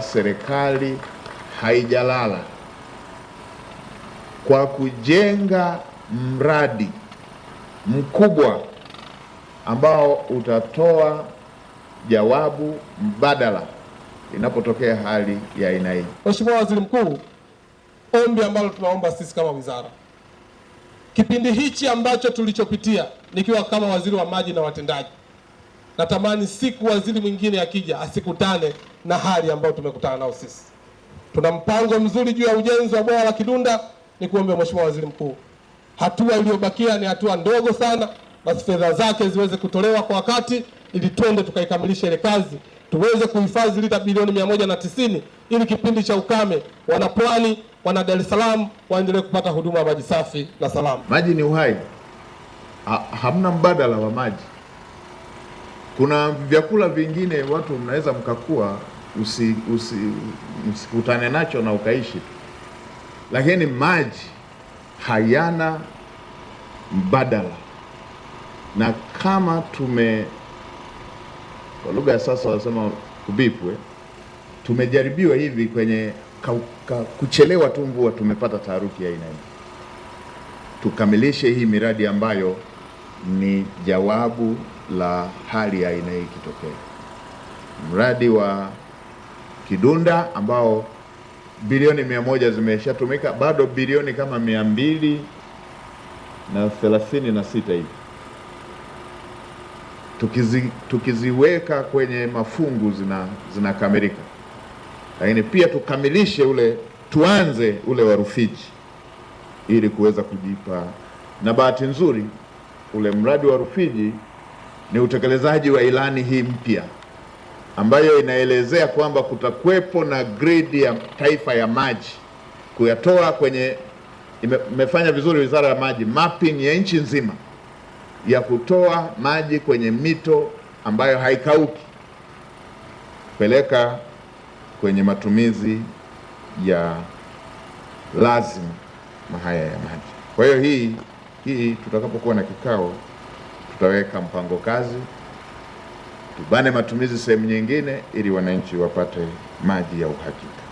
Serikali haijalala kwa kujenga mradi mkubwa ambao utatoa jawabu mbadala inapotokea hali ya aina hii. Mheshimiwa Waziri Mkuu, ombi ambalo tunaomba sisi kama wizara, kipindi hichi ambacho tulichopitia nikiwa kama waziri wa maji na watendaji, natamani siku waziri mwingine akija asikutane na hali ambayo tumekutana nao sisi. Tuna mpango mzuri juu ya ujenzi wa bwawa la Kidunda. Ni kuombe Mheshimiwa Waziri Mkuu, hatua iliyobakia ni hatua ndogo sana, basi fedha zake ziweze kutolewa kwa wakati ili twende tukaikamilisha ile kazi, tuweze kuhifadhi lita bilioni 190 ili kipindi cha ukame wana Pwani, wana Dar es Salaam waendelee kupata huduma ya maji safi na salama. Maji ni uhai. Hamna mbadala wa maji. Kuna vyakula vingine watu mnaweza mkakua usikutane nacho na ukaishi, lakini maji hayana mbadala. Na kama kwa lugha ya sasa wanasema kubipwe, tumejaribiwa hivi kwenye kuchelewa tu mvua, tumepata taharuki ya aina hii. Tukamilishe hii miradi ambayo ni jawabu la hali ya aina hii ikitokea. Mradi wa Kidunda ambao bilioni 100 zimeshatumika, bado bilioni kama 236 hivi. Tukiziweka kwenye mafungu zinakamilika. Lakini pia tukamilishe tuanze ule wa Rufiji ili kuweza kujipa, na bahati nzuri ule mradi wa Rufiji ni utekelezaji wa ilani hii mpya ambayo inaelezea kwamba kutakuwepo na gridi ya taifa ya maji, kuyatoa kwenye, imefanya vizuri Wizara ya Maji, mapping ya nchi nzima ya kutoa maji kwenye mito ambayo haikauki, peleka kwenye matumizi ya lazima haya ya maji. Kwa hiyo hii tutakapokuwa na kikao, tutaweka mpango kazi, tubane matumizi sehemu nyingine ili wananchi wapate maji ya uhakika.